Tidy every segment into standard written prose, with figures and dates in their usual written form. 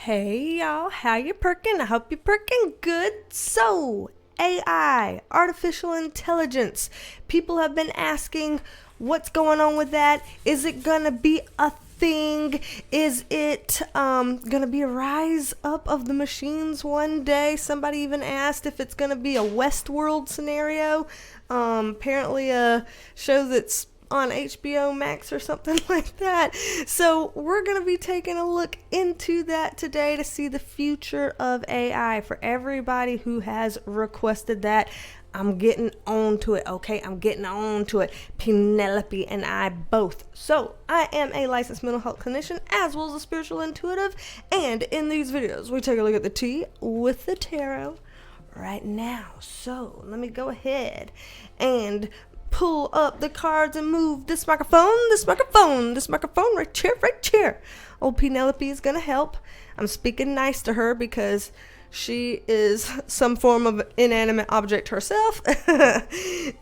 Hey y'all, how you perking? I hope you're perking good. So, AI, artificial intelligence. People have been asking what's going on with that. Is it gonna be a thing? Is it gonna be a rise up of the machines one day? Somebody even asked if it's gonna be a Westworld scenario. Apparently a show that's on HBO Max or something like that. So we're going to be taking a look into that today to see the future of AI for everybody who has requested that. I'm getting on to it, okay? I'm getting on to it. Penelope and I both. So, I am a licensed mental health clinician as well as a spiritual intuitive. And in these videos, we take a look at the tea with the tarot right now. So, let me go ahead and pull up the cards and move this microphone right here. Old Penelope is gonna help. I'm speaking nice to her because she is some form of inanimate object herself.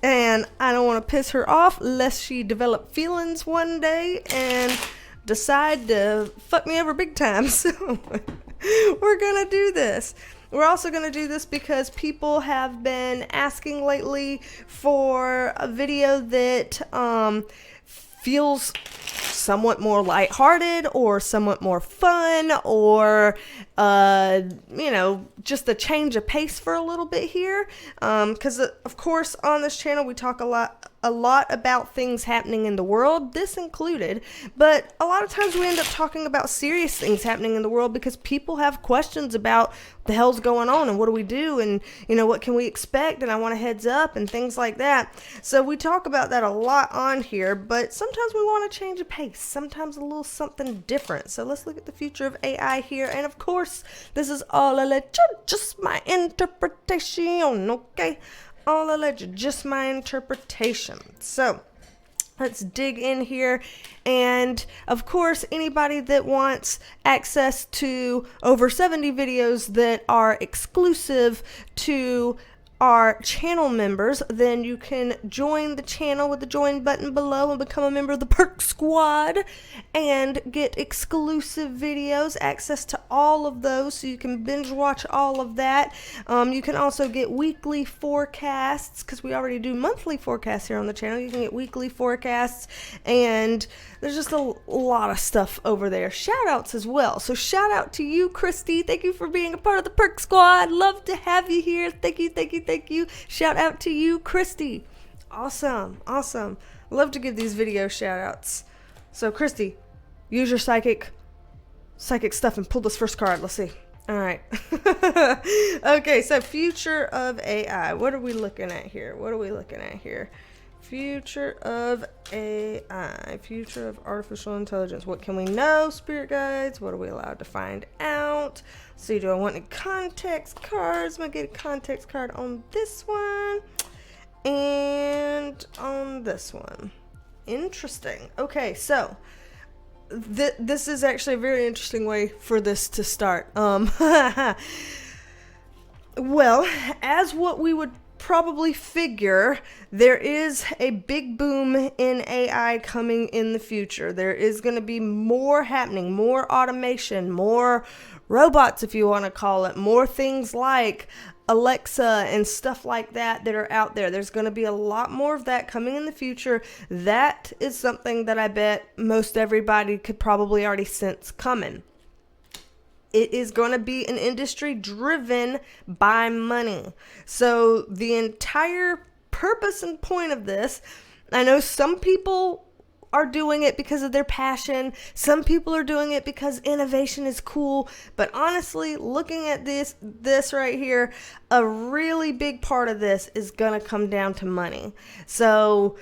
And I don't want to piss her off lest she develop feelings one day and decide to fuck me over big time. So we're gonna do this. We're also going to do this because people have been asking lately for a video that feels somewhat more lighthearted or somewhat more fun or, just a change of pace for a little bit here. Because, of course, on this channel, we talk a lot about things happening in the world, this included, but a lot of times we end up talking about serious things happening in the world because people have questions about what the hell's going on and what do we do and, what can we expect and I want a heads up and things like that. So we talk about that a lot on here, but sometimes we want to change a pace, sometimes a little something different. So let's look at the future of AI here. And of course, this is all alleged, just my interpretation, okay? All alleged, just my interpretation. So let's dig in here. And of course, anybody that wants access to over 70 videos that are exclusive to our channel members, then you can join the channel with the join button below and become a member of the Perk Squad and get exclusive videos, access to all of those so you can binge watch all of that. You can also get weekly forecasts because we already do monthly forecasts here on the channel. You can get weekly forecasts and there's just a lot of stuff over there. Shout outs as well. So shout out to you, Christy. Thank you for being a part of the Perk Squad. Love to have you here. Thank you. Shout out to you, Christy. Awesome. Love to give these video shout outs. So Christy, use your psychic stuff and pull this first card. Let's see. All right. Okay, so future of AI. What are we looking at here? Future of AI, future of artificial intelligence. What can we know, spirit guides? What are we allowed to find out? Let's see, do I want any context cards? I'm going to get a context card on this one and on this one. Interesting. Okay, so this is actually a very interesting way for this to start. Well, as what we would probably figure, there is a big boom in AI coming in the future. There is going to be more happening, more automation, more robots, if you want to call it, more things like Alexa and stuff like that are out there. There's going to be a lot more of that coming in the future. That is something that I bet most everybody could probably already sense coming. It is going to be an industry driven by money. So the entire purpose and point of this, I know some people are doing it because of their passion. Some people are doing it because innovation is cool. But honestly, looking at this right here, a really big part of this is going to come down to money. So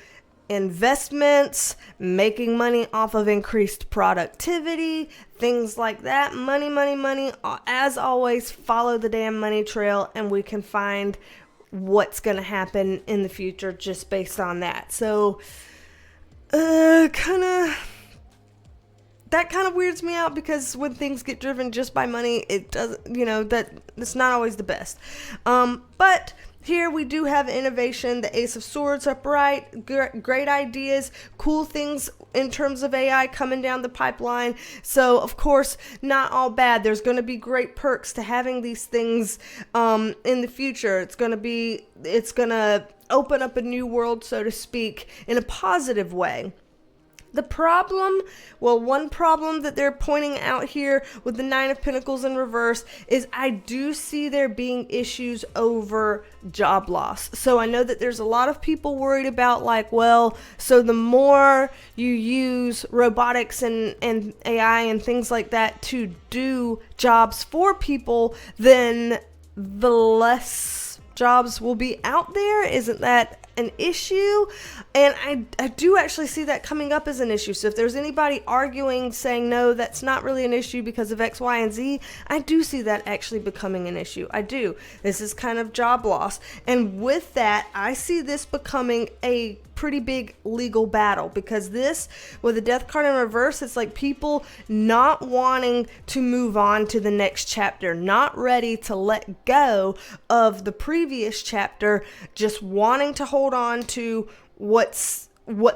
investments, making money off of increased productivity, things like that. Money. As always, follow the damn money trail and we can find what's going to happen in the future just based on that. So, that kind of weirds me out because when things get driven just by money, it doesn't, that's not always the best. But here we do have innovation, the Ace of Swords upright, great ideas, cool things in terms of AI coming down the pipeline. So, of course, not all bad. There's going to be great perks to having these things in the future. It's going to open up a new world, so to speak, in a positive way. The problem, one problem that they're pointing out here with the Nine of Pentacles in reverse is I do see there being issues over job loss. So I know that there's a lot of people worried about so the more you use robotics and AI and things like that to do jobs for people, then the less jobs will be out there. Isn't that an issue? And I do actually see that coming up as an issue. So if there's anybody arguing saying no, that's not really an issue because of X, Y, and Z, I do see that actually becoming an issue. I do. This is kind of job loss. And with that, I see this becoming a pretty big legal battle, because this, with the Death card in reverse, it's like people not wanting to move on to the next chapter, not ready to let go of the previous chapter, just wanting to hold on to what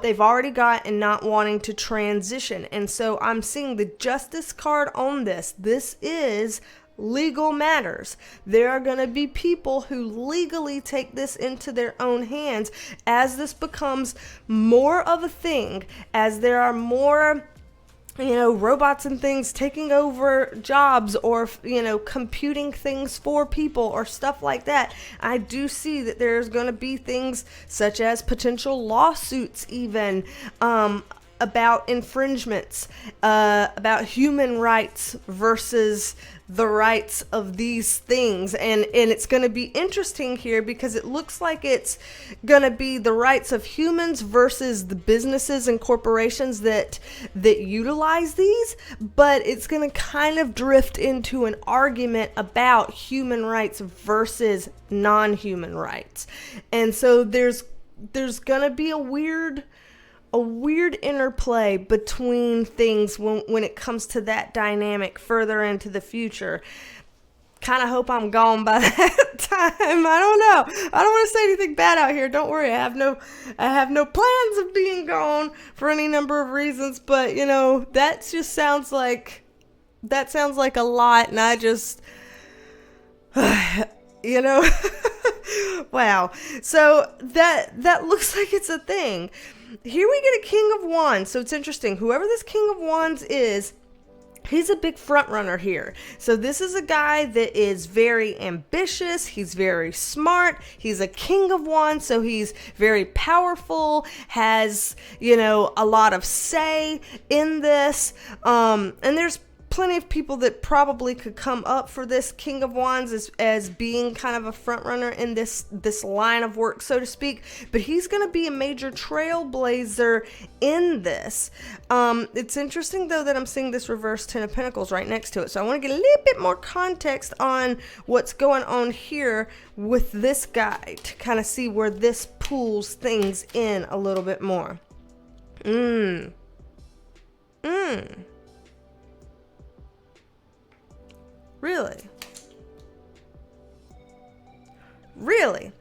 they've already got and not wanting to transition. And so I'm seeing the Justice card on this. This is legal matters. There are going to be people who legally take this into their own hands as this becomes more of a thing, as there are more robots and things taking over jobs, or, computing things for people or stuff like that. I do see that there's going to be things such as potential lawsuits even, about infringements, about human rights versus the rights of these things. And it's going to be interesting here because it looks like it's going to be the rights of humans versus the businesses and corporations that utilize these, but it's going to kind of drift into an argument about human rights versus non-human rights. And so there's going to be a weird interplay between things when it comes to that dynamic further into the future. Kind of hope I'm gone by that time. I don't know. I don't want to say anything bad out here. Don't worry. I have no plans of being gone for any number of reasons, but that just sounds like a lot, and I just wow. So that looks like it's a thing. Here we get a King of Wands. So it's interesting. Whoever this King of Wands is, he's a big front runner here. So this is a guy that is very ambitious. He's very smart. He's a King of Wands. So he's very powerful, has, a lot of say in this. And there's plenty of people that probably could come up for this King of Wands as being kind of a front runner in this line of work, so to speak. But he's going to be a major trailblazer in this. It's interesting, though, that I'm seeing this reverse Ten of Pentacles right next to it. So I want to get a little bit more context on what's going on here with this guy to kind of see where this pulls things in a little bit more. Really?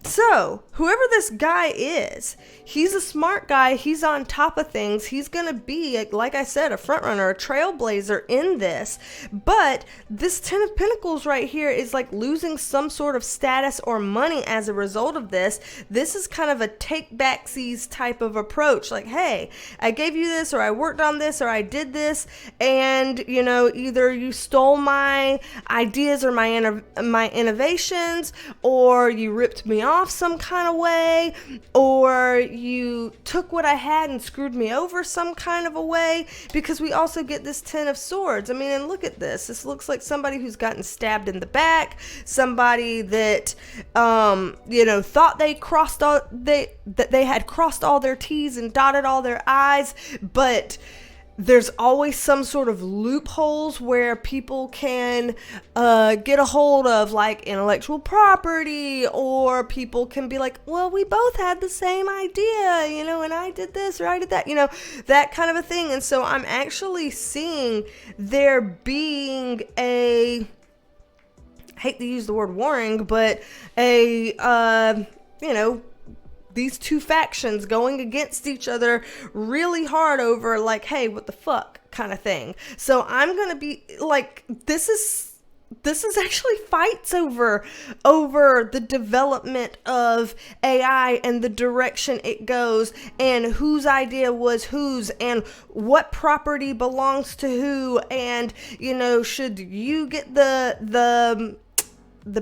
So, whoever this guy is, he's a smart guy. He's on top of things. He's going to be, like I said, a front runner, a trailblazer in this. But this Ten of Pentacles right here is like losing some sort of status or money as a result of this. This is kind of a take backsies type of approach. Like, hey, I gave you this, or I worked on this, or I did this, and, either you stole my ideas or my innovations, or you ripped me off some kind of way, or you took what I had and screwed me over some kind of a way, because we also get this Ten of Swords. I mean, and look at this. This looks like somebody who's gotten stabbed in the back, somebody that, thought they had crossed all their T's and dotted all their I's, but there's always some sort of loopholes where people can get a hold of, like, intellectual property, or people can be like, well, we both had the same idea, and I did this or I did that, that kind of a thing. And so I'm actually seeing there being hate to use the word warring, but these two factions going against each other really hard over like, hey, what the fuck kind of thing. So I'm going to be like, this is actually fights over the development of AI and the direction it goes and whose idea was whose and what property belongs to who, and should you get the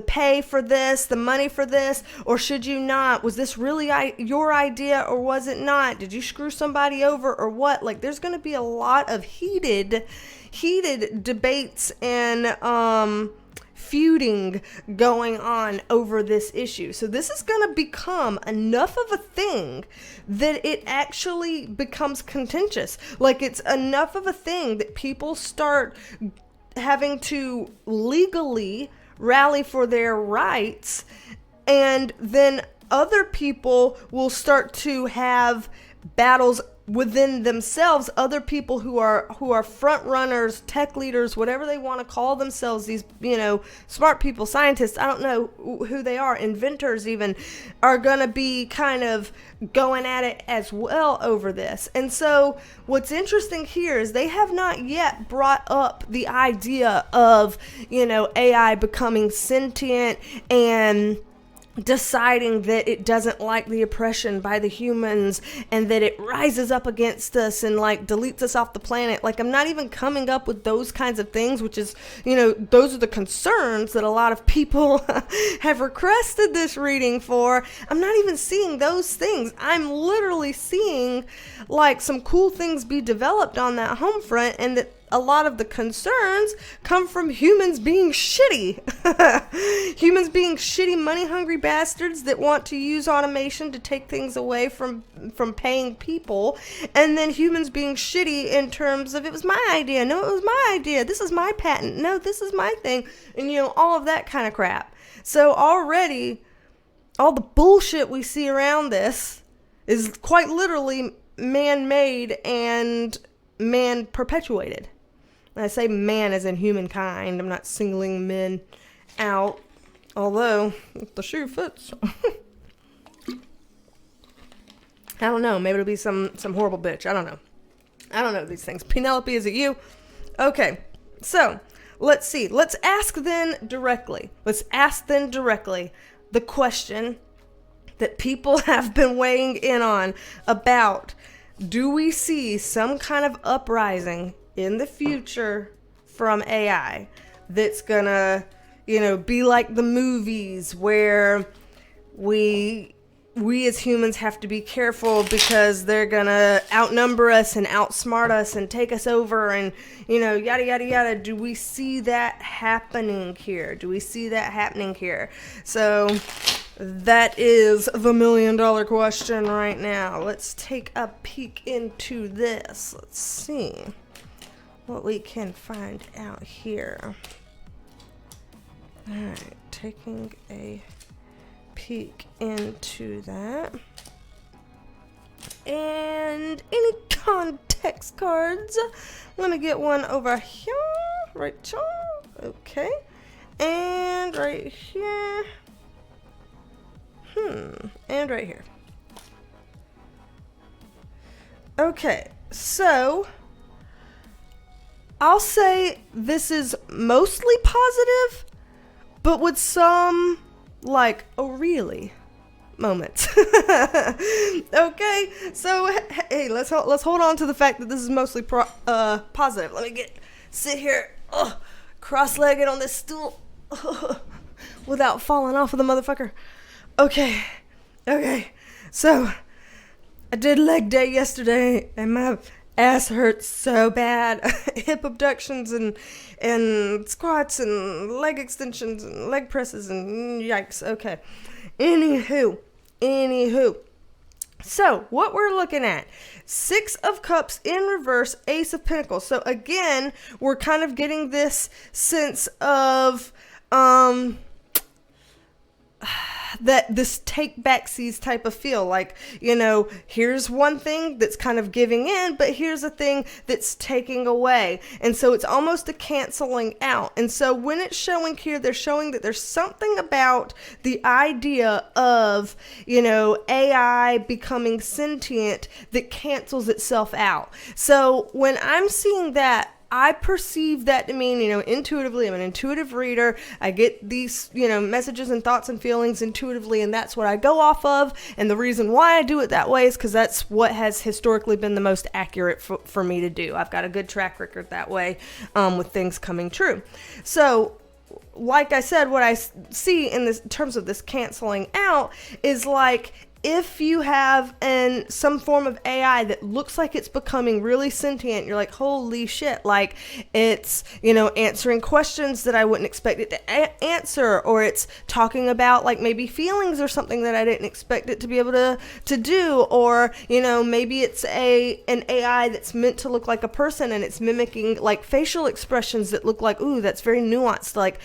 pay for this, the money for this, or should you not? Was this really your idea or was it not? Did you screw somebody over or what? Like, there's going to be a lot of heated debates and feuding going on over this issue. So this is going to become enough of a thing that it actually becomes contentious. Like, it's enough of a thing that people start having to legally rally for their rights, and then other people will start to have battles within themselves, other people who are front runners, tech leaders, whatever they want to call themselves, these smart people, scientists, I don't know who they are, inventors even, are gonna be kind of going at it as well over this. And so what's interesting here is they have not yet brought up the idea of AI becoming sentient and deciding that it doesn't like the oppression by the humans and that it rises up against us and like deletes us off the planet. Like, I'm not even coming up with those kinds of things, which is, those are the concerns that a lot of people have requested this reading for. I'm not even seeing those things. I'm literally seeing like some cool things be developed on that home front, and that a lot of the concerns come from humans being shitty. Humans being shitty, money-hungry bastards that want to use automation to take things away from paying people. And then humans being shitty in terms of, it was my idea. No, it was my idea. This is my patent. No, this is my thing. And, all of that kind of crap. So already, all the bullshit we see around this is quite literally man-made and man-perpetuated. I say man as in humankind. I'm not singling men out, although if the shoe fits. I don't know. Maybe it'll be some horrible bitch. I don't know these things. Penelope, is it you? Okay, so let's see. Let's ask then directly the question that people have been weighing in on about: do we see some kind of uprising in the future from AI that's gonna, be like the movies where we as humans have to be careful because they're gonna outnumber us and outsmart us and take us over and, yada, yada, yada. Do we see that happening here? So that is the $1 million question right now. Let's take a peek into this. Let's see what we can find out here. Alright, taking a peek into that. And any context cards? Let me get one over here. Right here. Okay. And right here. And right here. Okay, so I'll say this is mostly positive, but with some, like, oh really moments. Okay, so hey, let's hold on to the fact that this is mostly positive. Let me sit here, cross-legged on this stool, without falling off of the motherfucker. Okay, so I did leg day yesterday, and my ass hurts so bad. Hip abductions and squats and leg extensions and leg presses and yikes. Okay. Anywho. So what we're looking at, 6 of Cups in reverse, Ace of Pentacles. So again, we're kind of getting this sense of, that this take backsies type of feel, like, here's one thing that's kind of giving in, but here's a thing that's taking away. And so it's almost a canceling out. And so when it's showing here, they're showing that there's something about the idea of, AI becoming sentient that cancels itself out. So when I'm seeing that, I perceive that to mean, intuitively, I'm an intuitive reader. I get these, messages and thoughts and feelings intuitively, and that's what I go off of. And the reason why I do it that way is because that's what has historically been the most accurate for me to do. I've got a good track record that way with things coming true. So, like I said, what I see in terms of this canceling out is like, if you have some form of AI that looks like it's becoming really sentient, you're like, holy shit, like it's, answering questions that I wouldn't expect it to answer, or it's talking about like maybe feelings or something that I didn't expect it to be able to do, or, maybe it's an AI that's meant to look like a person and it's mimicking like facial expressions that look like, ooh, that's very nuanced, like,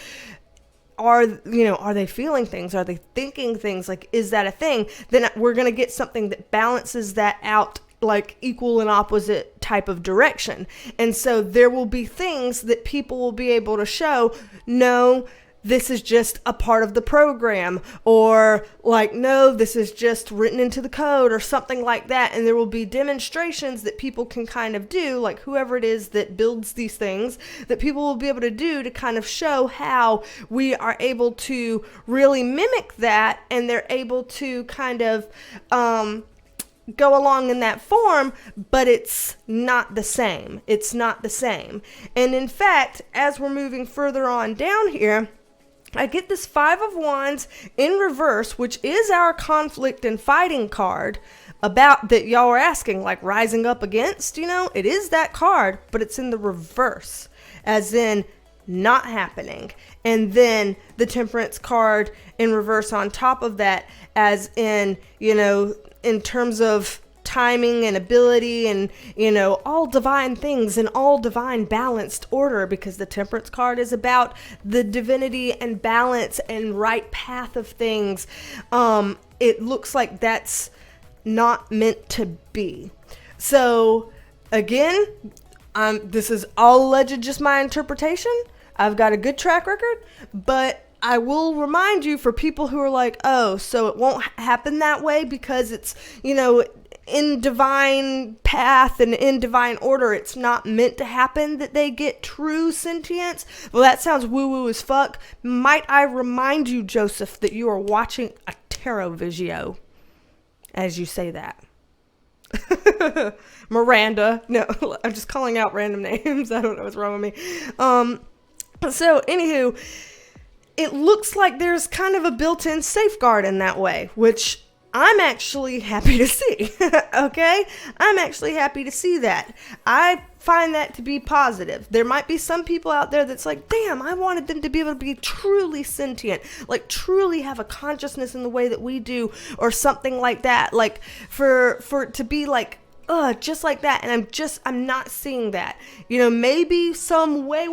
are they feeling things? Are they thinking things? Like, is that a thing? Then we're going to get something that balances that out, like equal and opposite type of direction. And so there will be things that people will be able to show, no, this is just a part of the program, or like, no, this is just written into the code, or something like that. And there will be demonstrations that people can kind of do, like whoever it is that builds these things, that people will be able to do to kind of show how we are able to really mimic that, and they're able to kind of go along in that form, but it's not the same. It's not the same. And in fact, as we're moving further on down here, I get this 5 of Wands in reverse, which is our conflict and fighting card about that y'all are asking, like rising up against, it is that card, but it's in the reverse, as in not happening. And then the Temperance card in reverse on top of that, as in, in terms of timing and ability and, all divine things in all divine balanced order, because the Temperance card is about the divinity and balance and right path of things. It looks like that's not meant to be. So again, this is all alleged, just my interpretation. I've got a good track record, but I will remind you, for people who are like, oh, so it won't happen that way because it's, in divine path and in divine order, it's not meant to happen that they get true sentience. Well, that sounds woo-woo as fuck. Might I remind you, Joseph, that you are watching a tarot video as you say that. Miranda. No, I'm just calling out random names. I don't know what's wrong with me. So, anywho, it looks like there's kind of a built-in safeguard in that way, which I'm actually happy to see. Okay? I'm actually happy to see that. I find that to be positive. There might be some people out there that's like, damn, I wanted them to be able to be truly sentient, like truly have a consciousness in the way that we do, or something like that. Like for it to be like, just like that. And I'm not seeing that. Maybe some way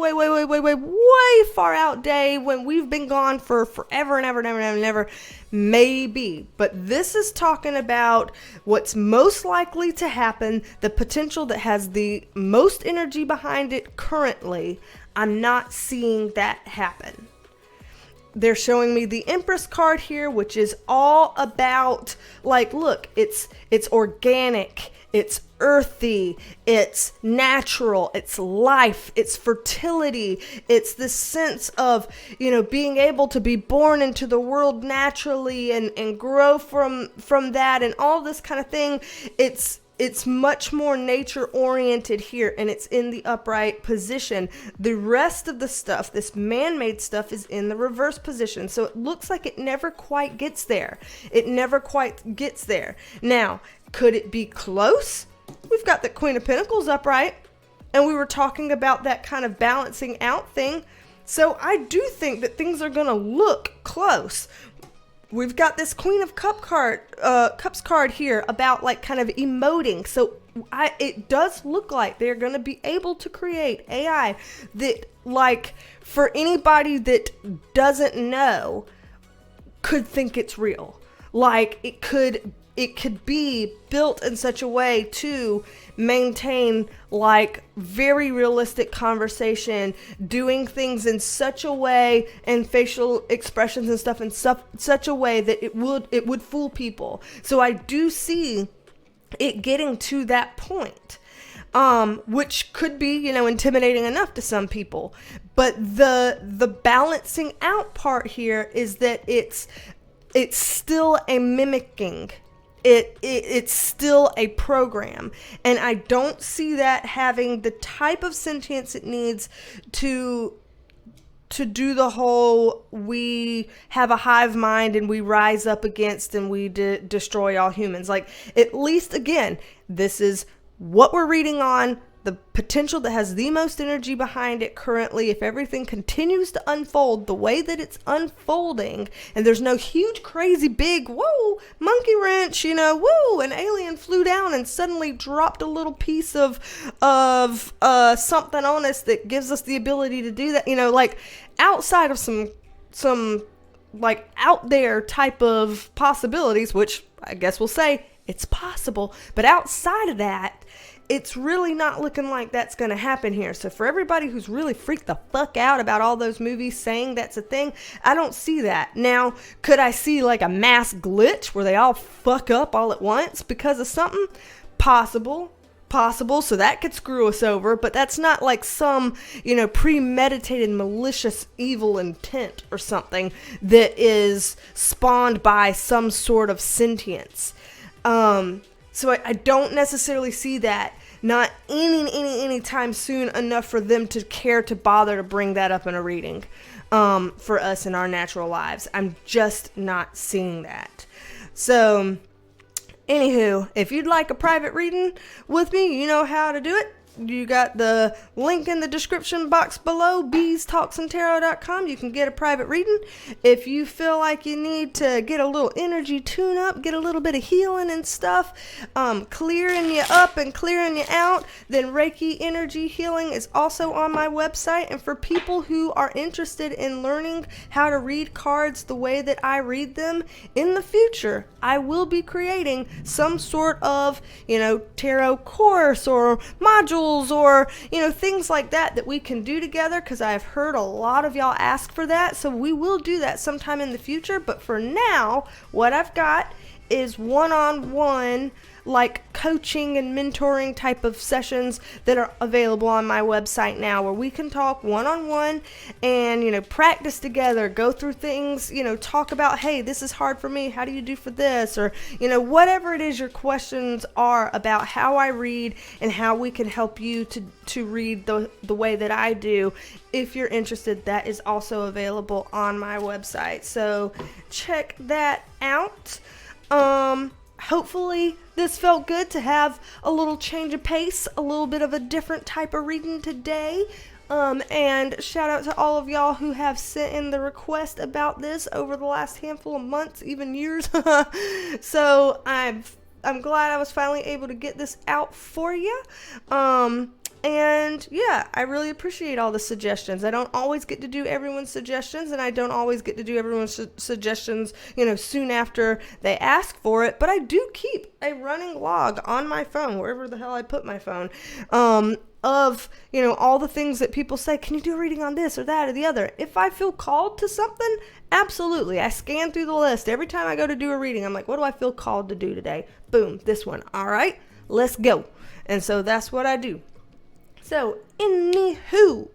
far out day when we've been gone for forever and ever and ever and ever and ever. Maybe. But this is talking about what's most likely to happen, the potential that has the most energy behind it currently. I'm not seeing that happen. They're showing me the Empress card here, which is all about, like, look, it's organic, it's earthy, it's natural, it's life, it's fertility, it's this sense of, being able to be born into the world naturally and grow from that and all this kind of thing. It's much more nature oriented here, and it's in the upright position. The rest of the stuff, this man-made stuff, is in the reverse position. So it looks like it never quite gets there. It never quite gets there. Now, could it be close? We've got the Queen of Pentacles upright, and we were talking about that kind of balancing out thing. So I do think that things are going to look close. We've got this Queen of Cups card here about like kind of emoting. So it does look like they're going to be able to create AI that, like, for anybody that doesn't know, could think it's real. Like it could be built in such a way to maintain like very realistic conversation, doing things in such a way and facial expressions and stuff in such a way that it would fool people. So I do see it getting to that point, which could be, you know, intimidating enough to some people. But the balancing out part here is that it's still a mimicking. It's still a program, and I don't see that having the type of sentience it needs to do the whole we have a hive mind and we rise up against and we destroy all humans. Like, at least, again, this is what we're reading on, the potential that has the most energy behind it currently. If everything continues to unfold the way that it's unfolding, and there's no huge, crazy, big, whoa, monkey wrench, you know, whoa, an alien flew down and suddenly dropped a little piece of something on us that gives us the ability to do that, you know, like outside of some like out there type of possibilities, which I guess we'll say it's possible, but outside of that, it's really not looking like that's going to happen here. So for everybody who's really freaked the fuck out about all those movies saying that's a thing, I don't see that. Now, could I see like a mass glitch where they all fuck up all at once because of something? Possible. So that could screw us over, but that's not like some, you know, premeditated malicious evil intent or something that is spawned by some sort of sentience. So I don't necessarily see that, not any time soon enough for them to care to bother to bring that up in a reading for us in our natural lives. I'm just not seeing that. So, anywho, if you'd like a private reading with me, you know how to do it. You got the link in the description box below, BeasTalksAndTarot.com. You can get a private reading. If you feel like you need to get a little energy tune up, get a little bit of healing and stuff, clearing you up and clearing you out, then Reiki Energy Healing is also on my website. And for people who are interested in learning how to read cards the way that I read them, in the future, I will be creating some sort of, you know, tarot course or module or, you know, things like that we can do together, because I've heard a lot of y'all ask for that. So we will do that sometime in the future. But for now, what I've got is one-on-one like coaching and mentoring type of sessions that are available on my website now, where we can talk one-on-one and, you know, practice together, go through things, you know, talk about, hey, this is hard for me, how do you do for this, or, you know, whatever it is your questions are about how I read and how we can help you to read the way that I do. If you're interested, that is also available on my website, so check that out. Hopefully this felt good to have a little change of pace, a little bit of a different type of reading today. And shout out to all of y'all who have sent in the request about this over the last handful of months, even years. So I'm glad I was finally able to get this out for you. And yeah, I really appreciate all the suggestions. I don't always get to do everyone's suggestions, and I don't always get to do everyone's suggestions, you know, soon after they ask for it, but I do keep a running log on my phone, wherever the hell I put my phone, of, you know, all the things that people say, can you do a reading on this or that or the other? If I feel called to something, absolutely. I scan through the list. Every time I go to do a reading, I'm like, what do I feel called to do today? Boom, this one. All right, let's go. And so that's what I do. So, anywho,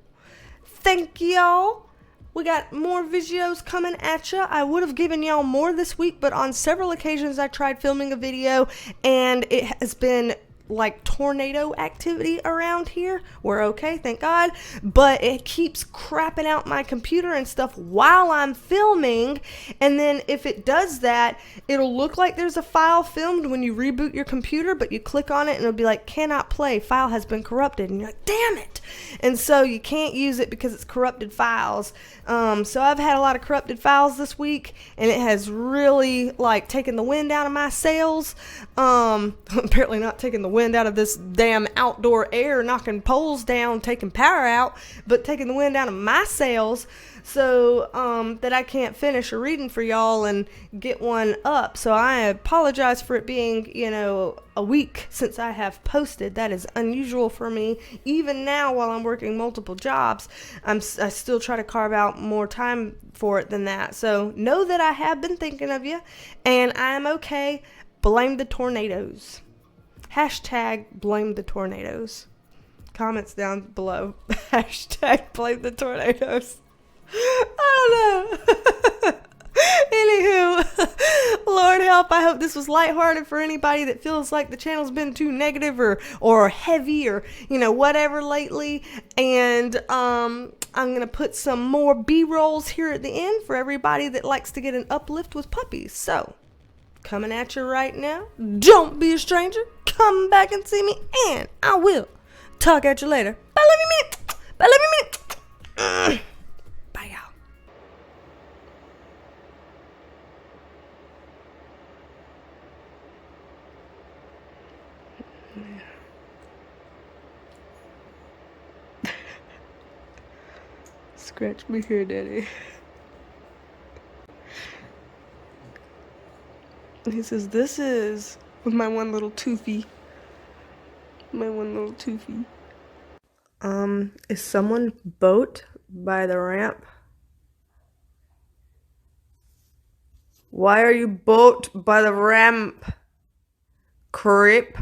thank y'all. We got more videos coming at ya. I would have given y'all more this week, but on several occasions I tried filming a video and it has been like tornado activity around here. We're okay, thank God, but it keeps crapping out my computer and stuff while I'm filming, and then if it does that, it'll look like there's a file filmed when you reboot your computer, but you click on it and it'll be like, cannot play, file has been corrupted, and you're like, damn it. And so you can't use it because it's corrupted files. So I've had a lot of corrupted files this week, and it has really like taken the wind out of my sails. Apparently not taking the wind out of this damn outdoor air, knocking poles down, taking power out, but taking the wind out of my sails, so that I can't finish a reading for y'all and get one up. So I apologize for it being, a week since I have posted. That is unusual for me. Even now, while I'm working multiple jobs, I still try to carve out more time for it than that. So know that I have been thinking of you, and I'm okay. Blame the tornadoes. Hashtag blame the tornadoes. Comments down below. Hashtag blame the tornadoes. I don't know. Anywho, Lord help, I hope this was lighthearted for anybody that feels like the channel's been too negative or heavy or, whatever lately. And I'm going to put some more B-rolls here at the end for everybody that likes to get an uplift with puppies. So, coming at you right now. Don't be a stranger. Come back and see me, and I will talk at you later. Bye, love you, minute. Bye, love you, minute. Bye, y'all. Scratch me here, Daddy. He says, this is with my one little toofy. Is someone boat by the ramp? Why are you boat by the ramp? Creep.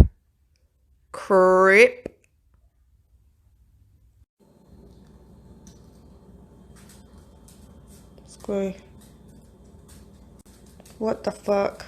Squay. What the fuck?